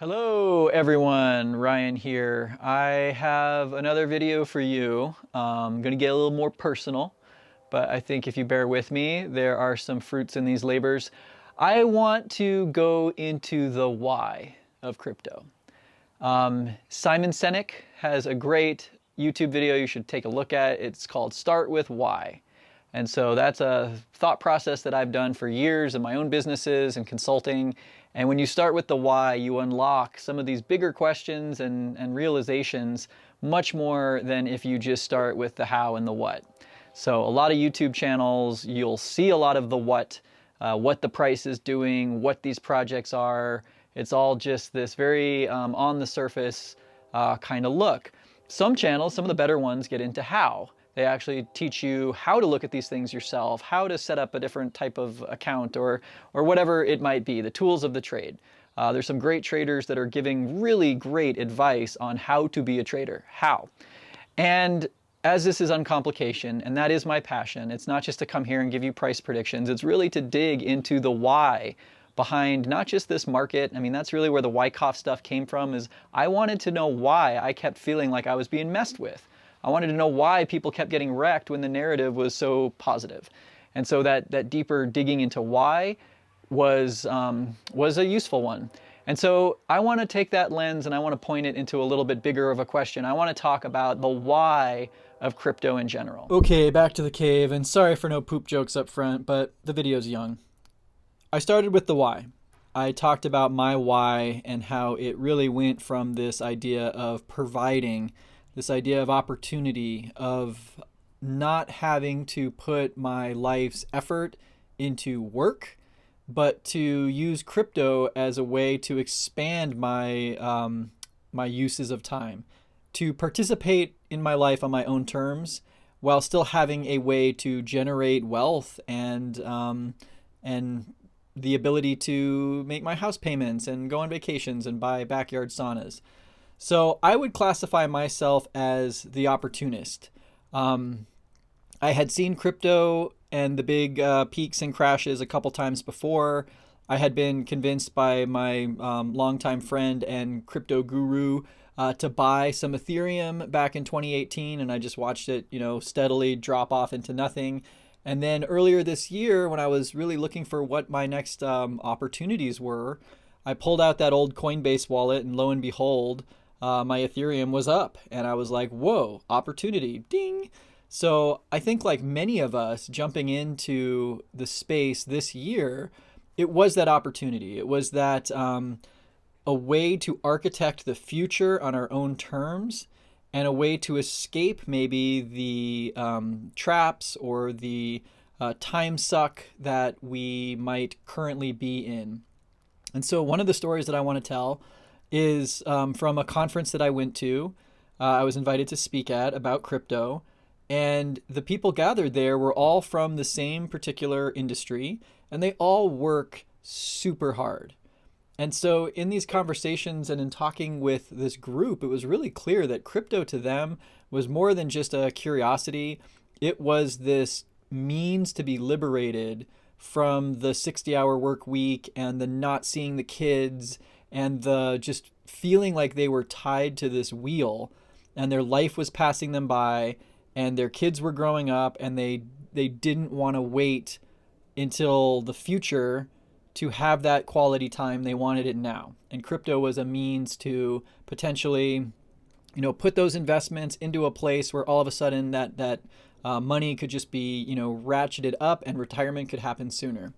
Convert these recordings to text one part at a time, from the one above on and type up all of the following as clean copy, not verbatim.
Hello everyone, Ryan here. I have another video for you. I'm gonna get a little more personal, but I think if you bear with me, there are some fruits in these labors. I want to go into the why of crypto. Simon Sinek has a great YouTube video you should take a look at. It's called Start With Why. And so that's a thought process that I've done for years in my own businesses and consulting. And when you start with the why, you unlock some of these bigger questions and realizations much more than if you just start with the how and the what. So a lot of YouTube channels, you'll see a lot of the what the price is doing, what these projects are. It's all just this very on the surface kind of look. Some channels, some of the better ones, get into how. They actually teach you how to look at these things yourself, how to set up a different type of account or whatever it might be, the tools of the trade. There's some great traders that are giving really great advice on how to be a trader, how. And as this is uncomplication, and that is my passion, it's not just to come here and give you price predictions, it's really to dig into the why behind not just this market. I mean, that's really where the Wyckoff stuff came from, is I wanted to know why I kept feeling like I was being messed with. I wanted to know why people kept getting wrecked when the narrative was so positive. And so that deeper digging into why was a useful one. And so I want to take that lens and I want to point it into a little bit bigger of a question. I want to talk about the why of crypto in general. Okay, back to the cave, and sorry for no poop jokes up front, but the video's young. I started with the why. I talked about my why and how it really went from this idea of providing, this idea of opportunity, of not having to put my life's effort into work, but to use crypto as a way to expand my my uses of time, to participate in my life on my own terms, while still having a way to generate wealth and the ability to make my house payments and go on vacations and buy backyard saunas. So I would classify myself as the opportunist. I had seen crypto and the big peaks and crashes a couple times before. I had been convinced by my longtime friend and crypto guru to buy some Ethereum back in 2018, and I just watched it, steadily drop off into nothing. And then earlier this year, when I was really looking for what my next opportunities were, I pulled out that old Coinbase wallet, and lo and behold, my Ethereum was up. And I was like, whoa, opportunity, ding. So I think, like many of us jumping into the space this year, it was that opportunity. It was that a way to architect the future on our own terms, and a way to escape maybe the traps or the time suck that we might currently be in. And so one of the stories that I want to tell is from a conference that I went to. I was invited to speak at about crypto, and the people gathered there were all from the same particular industry, and they all work super hard. And so in these conversations and in talking with this group, it was really clear that crypto to them was more than just a curiosity. It was this means to be liberated from the 60-hour work week and the not seeing the kids and the just feeling like they were tied to this wheel and their life was passing them by and their kids were growing up and they didn't want to wait until the future to have that quality time. They wanted it now. And crypto was a means to potentially, put those investments into a place where all of a sudden that money could just be, ratcheted up and retirement could happen sooner.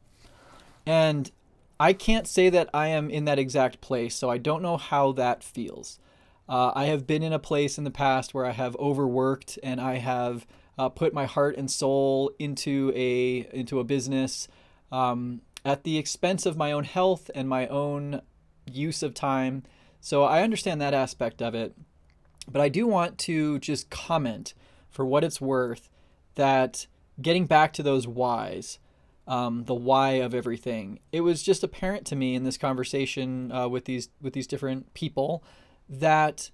And I can't say that I am in that exact place, so I don't know how that feels. I have been in a place in the past where I have overworked and I have put my heart and soul into a business, at the expense of my own health and my own use of time. So I understand that aspect of it. But I do want to just comment, for what it's worth, that getting back to those whys, the why of everything, it was just apparent to me in this conversation with these different people that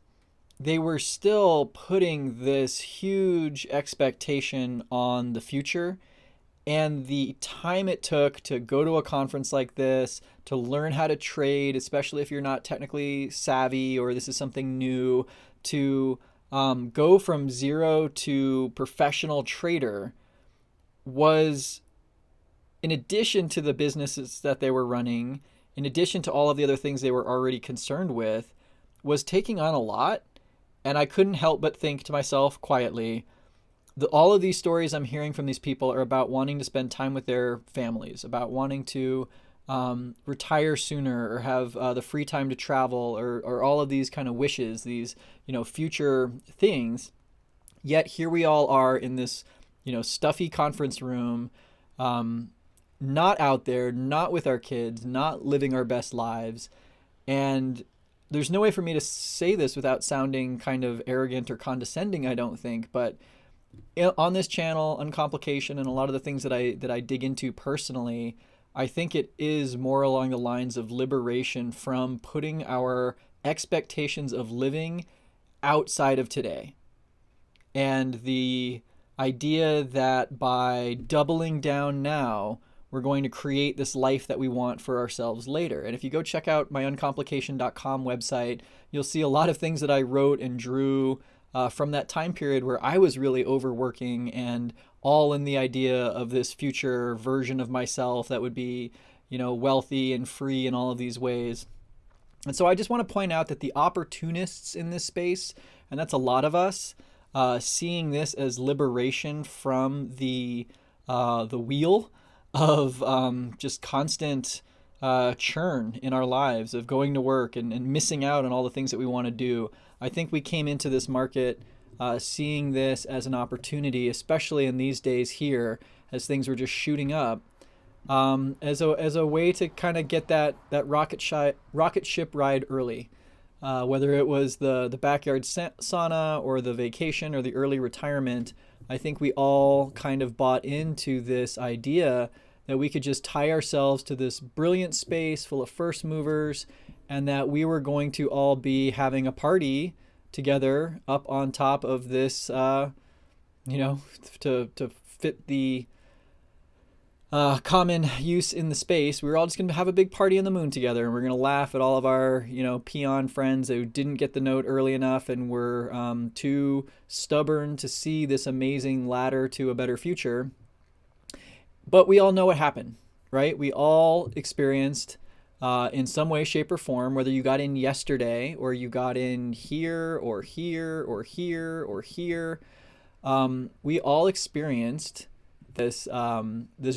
they were still putting this huge expectation on the future, And the time it took to go to a conference like this, to learn how to trade, especially if you're not technically savvy or this is something new, to go from zero to professional trader was, in addition to the businesses that they were running, in addition to all of the other things they were already concerned with, was taking on a lot. And I couldn't help but think to myself quietly, all of these stories I'm hearing from these people are about wanting to spend time with their families, about wanting to retire sooner or have the free time to travel, or all of these kind of wishes, these future things. Yet here we all are in this stuffy conference room, not out there, not with our kids, not living our best lives. And there's no way for me to say this without sounding kind of arrogant or condescending, I don't think, but on this channel, Uncomplication, and a lot of the things that I dig into personally, I think it is more along the lines of liberation from putting our expectations of living outside of today. And the idea that by doubling down now, we're going to create this life that we want for ourselves later. And if you go check out my uncomplication.com website, you'll see a lot of things that I wrote and drew from that time period where I was really overworking and all in the idea of this future version of myself that would be, wealthy and free in all of these ways. And so I just want to point out that the opportunists in this space, and that's a lot of us, seeing this as liberation from the wheel of just constant churn in our lives of going to work and missing out on all the things that we want to do. I think we came into this market seeing this as an opportunity, especially in these days here, as things were just shooting up, as a way to kind of get that rocket ship ride early. Whether it was the backyard sauna or the vacation or the early retirement, I think we all kind of bought into this idea that we could just tie ourselves to this brilliant space full of first movers, and that we were going to all be having a party together up on top of this, to fit the common use in the space. We were all just going to have a big party on the moon together, and we're going to laugh at all of our, peon friends who didn't get the note early enough and were too stubborn to see this amazing ladder to a better future. But we all know what happened, right? We all experienced in some way, shape, or form, whether you got in yesterday or you got in here or here or here or here, we all experienced this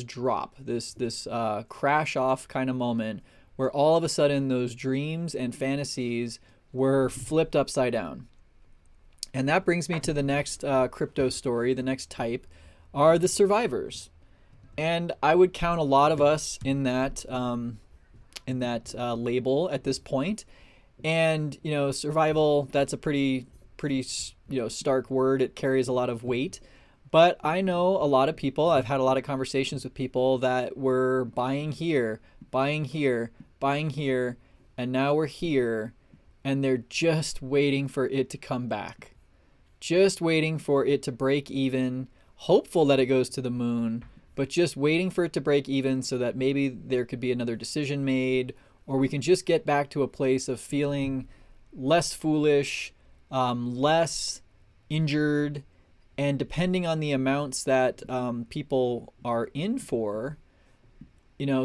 drop, this crash off kind of moment where all of a sudden those dreams and fantasies were flipped upside down. And that brings me to the next crypto story. The next type are the survivors. And I would count a lot of us in that label at this point. And survival, that's a pretty stark word. It carries a lot of weight. But I know a lot of people. I've had a lot of conversations with people that were buying here, buying here, buying here, and now we're here, and they're just waiting for it to come back, just waiting for it to break even, hopeful that it goes to the moon, but just waiting for it to break even so that maybe there could be another decision made, or we can just get back to a place of feeling less foolish, less injured. And depending on the amounts that people are in for,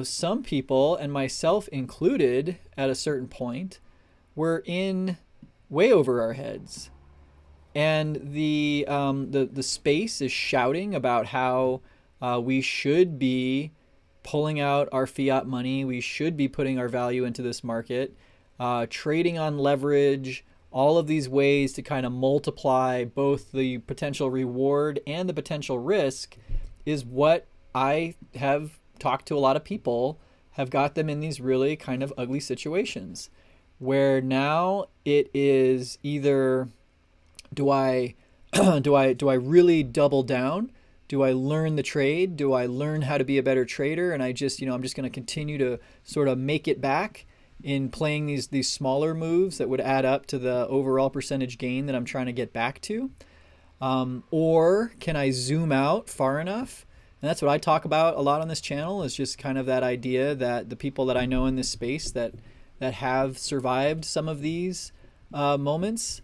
some people, and myself included at a certain point, were in way over our heads. And the space is shouting about how we should be pulling out our fiat money. We should be putting our value into this market, trading on leverage, all of these ways to kind of multiply both the potential reward and the potential risk is what I have talked to a lot of people, have got them in these really kind of ugly situations where now it is either do I really double down? Do I learn the trade? Do I learn how to be a better trader? And I'm just going to continue to sort of make it back in playing these smaller moves that would add up to the overall percentage gain that I'm trying to get back to? Or can I zoom out far enough And that's what I talk about a lot on this channel, is just kind of that idea that the people that I know in this space that have survived some of these moments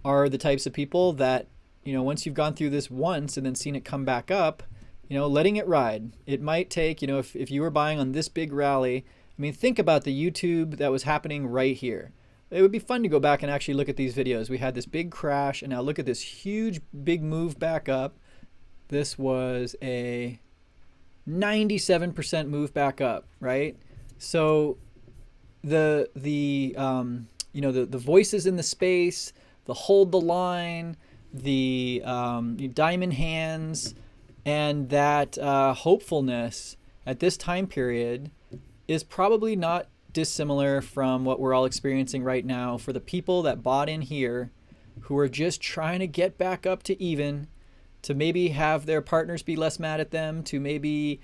are the types of people that, once you've gone through this once and then seen it come back up, letting it ride. It might take, if you were buying on this big rally, I mean, think about the YouTube that was happening right here. It would be fun to go back and actually look at these videos. We had this big crash, and now look at this huge big move back up. This was a 97% move back up, right? So the voices in the space, the hold the line, the diamond hands, and that hopefulness at this time period is probably not dissimilar from what we're all experiencing right now for the people that bought in here, who are just trying to get back up to even, to maybe have their partners be less mad at them, to maybe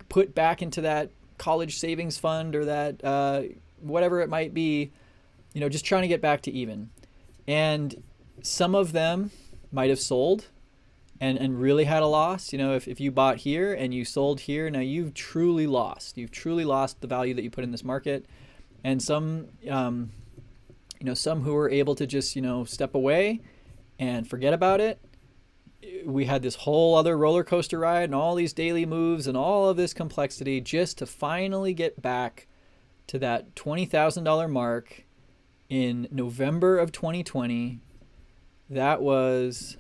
put back into that college savings fund, or that whatever it might be, just trying to get back to even. And some of them might have sold and really had a loss. If you bought here and you sold here, now you've truly lost. You've truly lost the value that you put in this market. And some, some who were able to just, step away and forget about it. We had this whole other roller coaster ride and all these daily moves and all of this complexity just to finally get back to that $20,000 mark in November of 2020. That was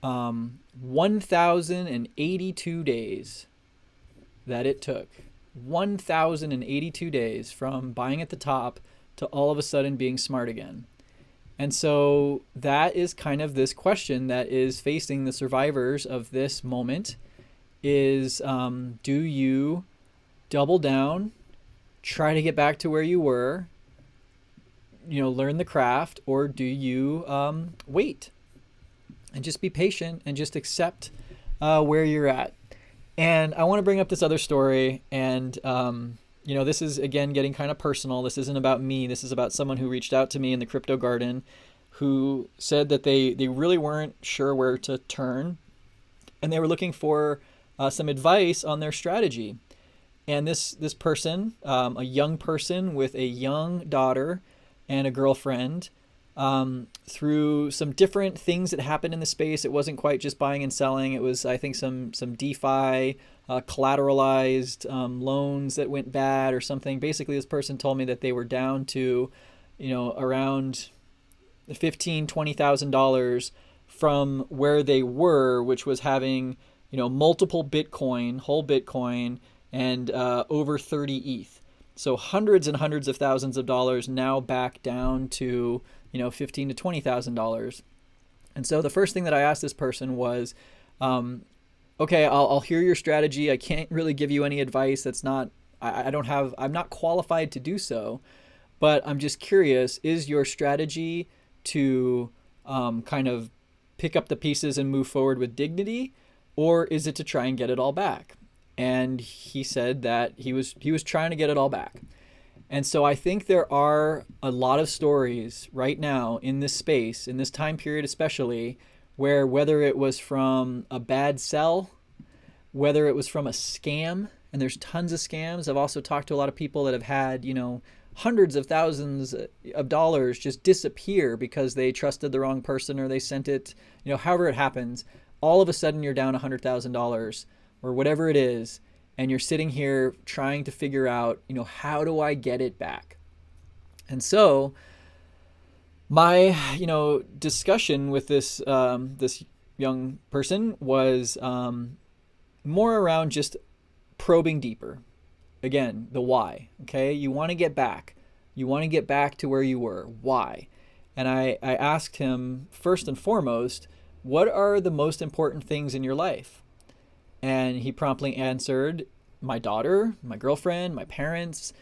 1,082 days that it took. 1,082 days from buying at the top to all of a sudden being smart again. And so that is kind of this question that is facing the survivors of this moment is, do you double down, try to get back to where you were, learn the craft, or do you wait and just be patient and just accept where you're at? And I want to bring up this other story, and this is, again, getting kind of personal. This isn't about me. This is about someone who reached out to me in the crypto garden, who said that they really weren't sure where to turn, and they were looking for some advice on their strategy. And this person, a young person with a young daughter and a girlfriend, through some different things that happened in the space. It wasn't quite just buying and selling. It was, I think, some DeFi, collateralized loans that went bad or something. Basically, this person told me that they were down to, around $15,000, $20,000 from where they were, which was having, multiple whole Bitcoin, and over 30 ETH. So hundreds and hundreds of thousands of dollars now back down to, $15,000 to $20,000. And so the first thing that I asked this person was, okay, I'll hear your strategy. I can't really give you any advice. I'm not qualified to do so, but I'm just curious, is your strategy to kind of pick up the pieces and move forward with dignity, or is it to try and get it all back? And he said that he was trying to get it all back. And so I think there are a lot of stories right now in this space, in this time period especially, where whether it was from a bad sell, whether it was from a scam, and there's tons of scams. I've also talked to a lot of people that have had, hundreds of thousands of dollars just disappear because they trusted the wrong person, or they sent it, however it happens. All of a sudden you're down $100,000 or whatever it is, and you're sitting here trying to figure out, how do I get it back? And so my, discussion with this this young person was more around just probing deeper. Again, the why. Okay, you want to get back. You want to get back to where you were. Why? And I asked him, first and foremost, what are the most important things in your life? And he promptly answered, my daughter, my girlfriend, my parents.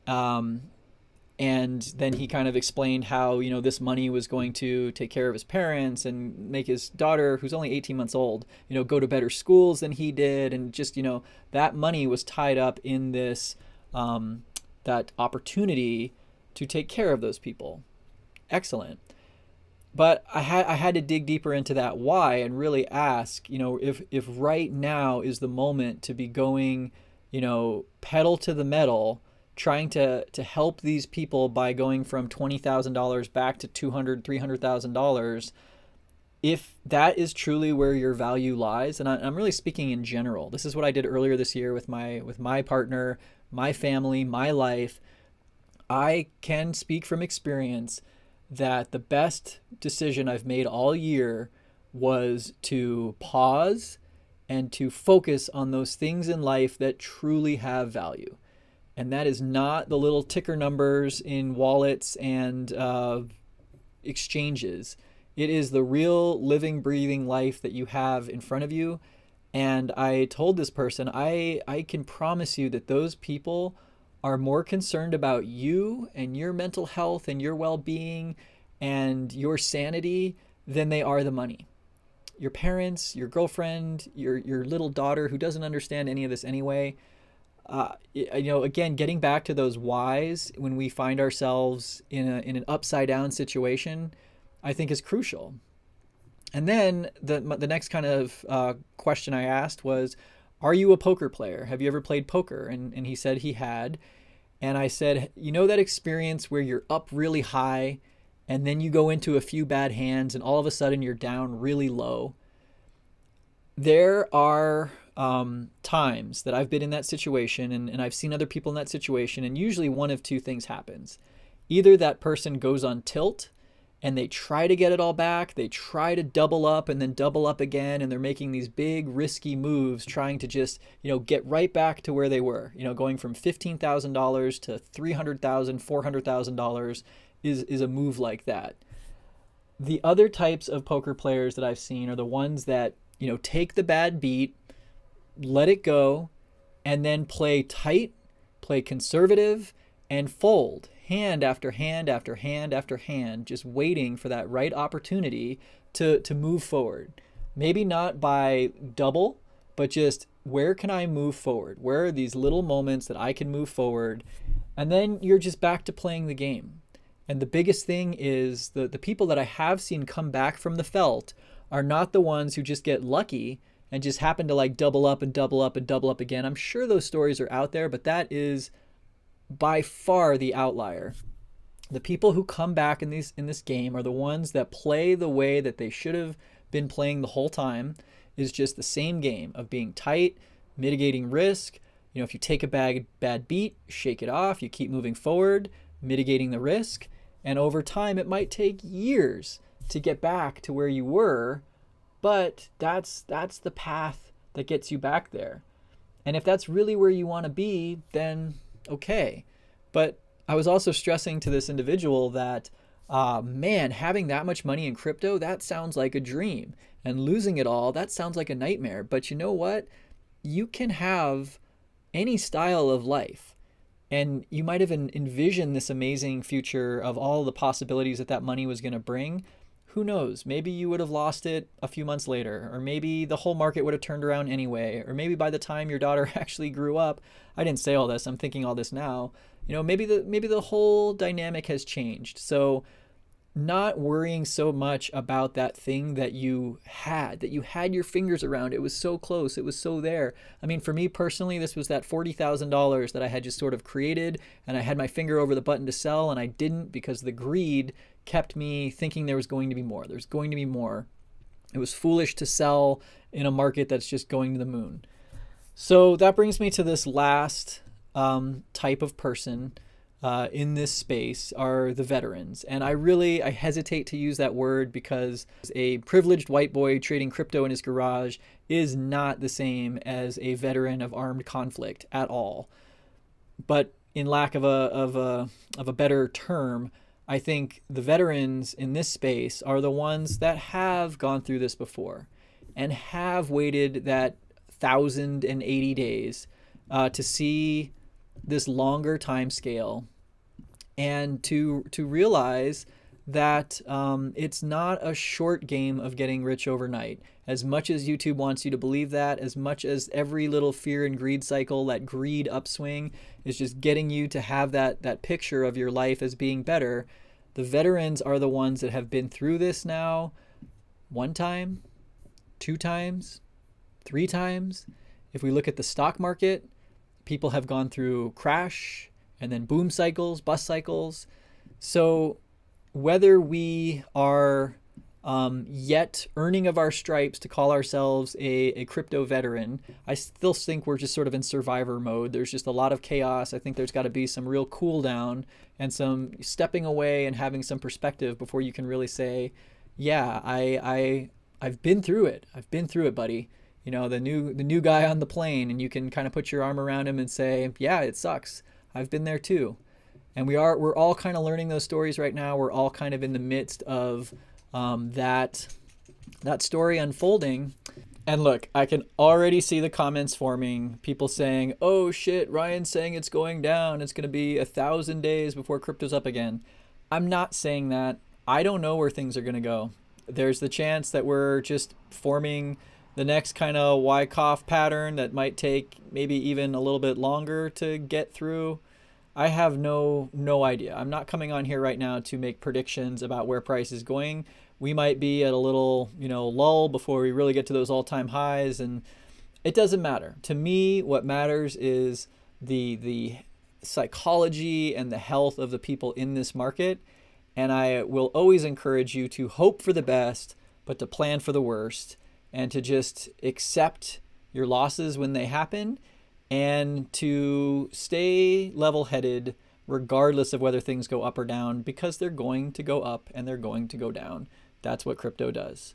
And then he kind of explained how, this money was going to take care of his parents and make his daughter, who's only 18 months old, go to better schools than he did. And just, that money was tied up in this, that opportunity to take care of those people. Excellent. But I had to dig deeper into that why and really ask, if right now is the moment to be going, pedal to the metal, trying to help these people by going from $20,000 back to $200,000, $300,000, if that is truly where your value lies. And I'm really speaking in general. This is what I did earlier this year with my partner, my family, my life. I can speak from experience that the best decision I've made all year was to pause and to focus on those things in life that truly have value. And that is not the little ticker numbers in wallets and exchanges. It is the real living, breathing life that you have in front of you. And I told this person, I can promise you that those people are more concerned about you and your mental health and your well-being and your sanity than they are the money. Your parents, your girlfriend, your little daughter who doesn't understand any of this anyway. Again, getting back to those whys when we find ourselves in an upside down situation, I think is crucial. And then the next kind of question I asked was, are you a poker player? Have you ever played poker? And he said he had. And I said, that experience where you're up really high and then you go into a few bad hands and all of a sudden you're down really low. There are times that I've been in that situation and I've seen other people in that situation, and usually one of two things happens. Either that person goes on tilt and they try to get it all back, they try to double up and then double up again, and they're making these big risky moves trying to just, get right back to where they were, going from $15,000 to $300,000, $400,000 is a move like that. The other types of poker players that I've seen are the ones that, take the bad beat, let it go, and then play tight, play conservative, and fold hand after hand after hand after hand, just waiting for that right opportunity to move forward. Maybe not by double, but just where can I move forward? Where are these little moments that I can move forward? And then you're just back to playing the game. And the biggest thing is the people that I have seen come back from the felt are not the ones who just get lucky and just happen to like double up and double up and double up again. I'm sure those stories are out there, but that is by far the outlier. The people who come back in this game are the ones that play the way that they should have been playing the whole time. Is just the same game of being tight, mitigating risk. If you take a bad beat, shake it off, you keep moving forward, mitigating the risk, and over time it might take years to get back to where you were, but that's the path that gets you back there. And if that's really where you want to be, then okay. But I was also stressing to this individual that, man, having that much money in crypto, that sounds like a dream. And losing it all, that sounds like a nightmare. But you know what? You can have any style of life. And you might have envisioned this amazing future of all the possibilities that money was going to bring. Who knows? Maybe you would have lost it a few months later, or maybe the whole market would have turned around anyway, or maybe by the time your daughter actually grew up, I didn't say all this, I'm thinking all this now, maybe the whole dynamic has changed. So not worrying so much about that thing that you had your fingers around. It was so close. It was so there. I mean, for me personally, this was that $40,000 that I had just sort of created, and I had my finger over the button to sell, and I didn't because the greed kept me thinking there was going to be more. There's going to be more. It was foolish to sell in a market that's just going to the moon. So that brings me to this last type of person in this space are the veterans. And I hesitate to use that word because a privileged white boy trading crypto in his garage is not the same as a veteran of armed conflict at all. But in lack of a better term, I think the veterans in this space are the ones that have gone through this before and have waited that 1,080 days to see this longer time scale and to realize that it's not a short game of getting rich overnight. As much as YouTube wants you to believe that, as much as every little fear and greed cycle, that greed upswing is just getting you to have that picture of your life as being better, The veterans are the ones that have been through this now one time, two times, three times. If we look at the stock market, people have gone through crash and then boom cycles, bust cycles. So whether we are yet earning of our stripes to call ourselves a crypto veteran, I still think we're just sort of in survivor mode. There's just a lot of chaos. I think there's got to be some real cool down and some stepping away and having some perspective before you can really say, yeah, I've been through it. I've been through it, buddy. You know, the new guy on the plane, and you can kind of put your arm around him and say, yeah, it sucks. I've been there too. And we're all kind of learning those stories right now. We're all kind of in the midst of that story unfolding. And look, I can already see the comments forming. People saying, oh shit, Ryan's saying it's going down. It's going to be 1,000 days before crypto's up again. I'm not saying that. I don't know where things are going to go. There's the chance that we're just forming the next kind of Wyckoff pattern that might take maybe even a little bit longer to get through. I have no idea. I'm not coming on here right now to make predictions about where price is going. We might be at a little, lull before we really get to those all-time highs, and it doesn't matter. To me, what matters is the psychology and the health of the people in this market. And I will always encourage you to hope for the best, but to plan for the worst, and to just accept your losses when they happen, and to stay level-headed regardless of whether things go up or down, because they're going to go up and they're going to go down. That's what crypto does.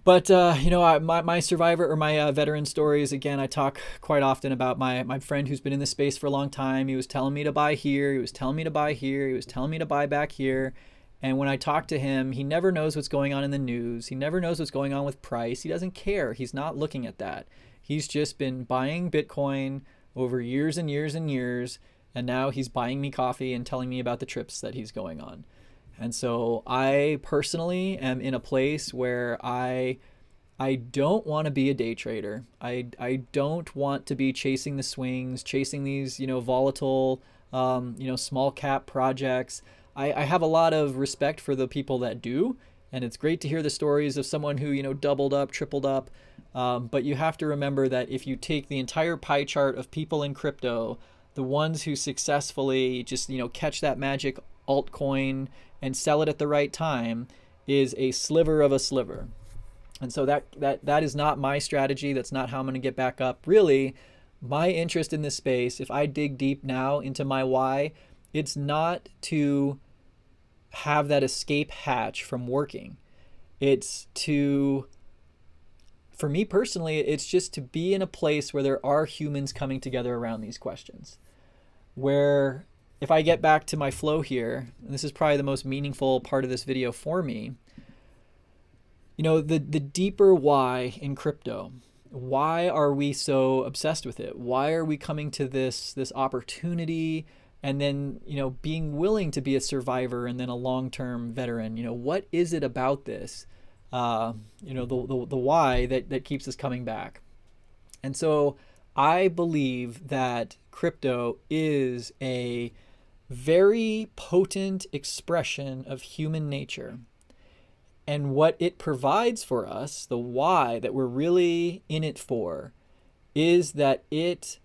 But, my survivor or my veteran stories, again, I talk quite often about my friend who's been in this space for a long time. He was telling me to buy here. He was telling me to buy here. He was telling me to buy back here. And when I talk to him, he never knows what's going on in the news. He never knows what's going on with price. He doesn't care. He's not looking at that. He's just been buying Bitcoin over years and years and years. And now he's buying me coffee and telling me about the trips that he's going on. And so I personally am in a place where I don't want to be a day trader. I don't want to be chasing the swings, chasing these, volatile, small cap projects. I have a lot of respect for the people that do, and it's great to hear the stories of someone who, doubled up, tripled up. But you have to remember that if you take the entire pie chart of people in crypto, the ones who successfully just, catch that magic altcoin and sell it at the right time is a sliver of a sliver. And so that is not my strategy. That's not how I'm going to get back up. Really, my interest in this space, if I dig deep now into my why, it's not to have that escape hatch from working. It's to, for me personally, it's just to be in a place where there are humans coming together around these questions. Where if I get back to my flow here, and this is probably the most meaningful part of this video for me, the deeper why in crypto. Why are we so obsessed with it? Why are we coming to this opportunity and then, being willing to be a survivor and then a long-term veteran? What is it about this? The why that keeps us coming back. And so I believe that crypto is a very potent expression of human nature. And what it provides for us, the why that we're really in it for, is that it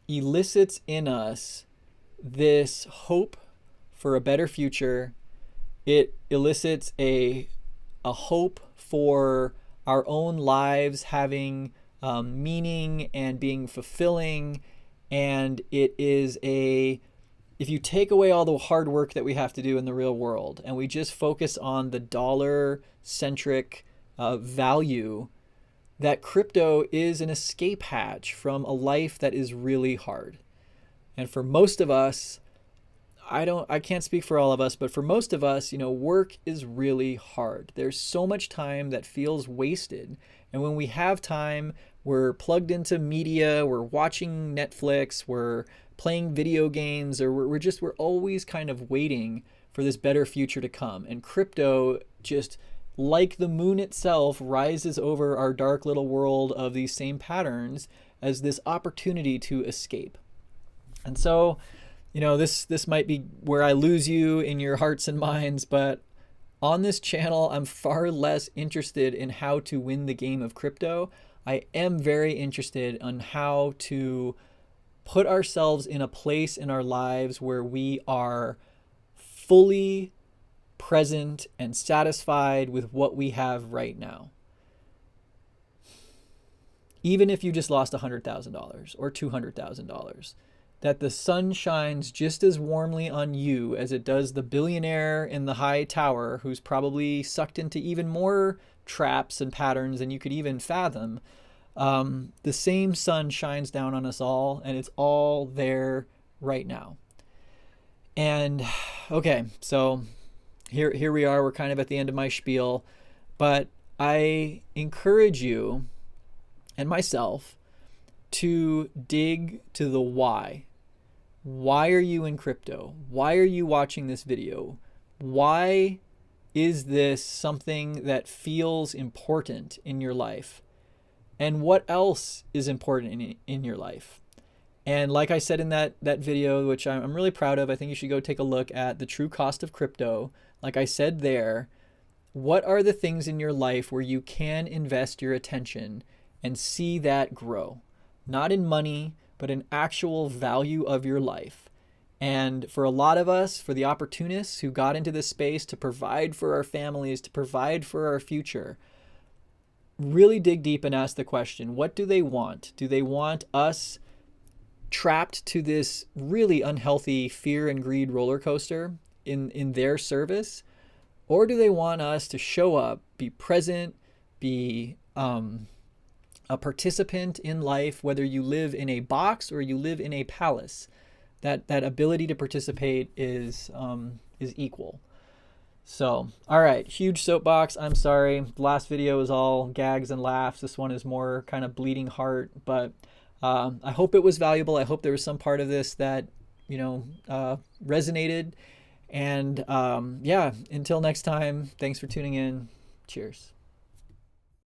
elicits in us this hope for a better future. It elicits a hope for our own lives having meaning and being fulfilling. And it is if you take away all the hard work that we have to do in the real world and we just focus on the dollar-centric value, that crypto is an escape hatch from a life that is really hard. And for most of us, I can't speak for all of us, but for most of us, work is really hard. There's so much time that feels wasted. And when we have time, we're plugged into media, we're watching Netflix, we're playing video games, or we're always kind of waiting for this better future to come. And crypto, just like the moon itself, rises over our dark little world of these same patterns as this opportunity to escape. And so this might be where I lose you in your hearts and minds, but on this channel, I'm far less interested in how to win the game of crypto. I am very interested on how to put ourselves in a place in our lives where we are fully present and satisfied with what we have right now. Even if you just lost $100,000 or $200,000, that the sun shines just as warmly on you as it does the billionaire in the high tower who's probably sucked into even more traps and patterns than you could even fathom. The same sun shines down on us all, and it's all there right now. And okay, so here we are. We're kind of at the end of my spiel, but I encourage you and myself to dig to the why. Why are you in crypto? Why are you watching this video? Why is this something that feels important in your life? And what else is important in your life? And like I said in that video, which I'm really proud of, I think you should go take a look at the true cost of crypto. Like I said there, what are the things in your life where you can invest your attention and see that grow? Not in money, but in actual value of your life. And for a lot of us, for the opportunists who got into this space to provide for our families, to provide for our future, really dig deep and ask the question, what do they want? Do they want us trapped to this really unhealthy fear and greed roller coaster in their service? Or do they want us to show up, be present, be a participant in life, whether you live in a box or you live in a palace? That ability to participate is equal. So, all right, huge soapbox. I'm sorry. The last video is all gags and laughs. This one is more kind of bleeding heart, but I hope it was valuable. I hope there was some part of this that, resonated. And yeah, until next time, thanks for tuning in. Cheers.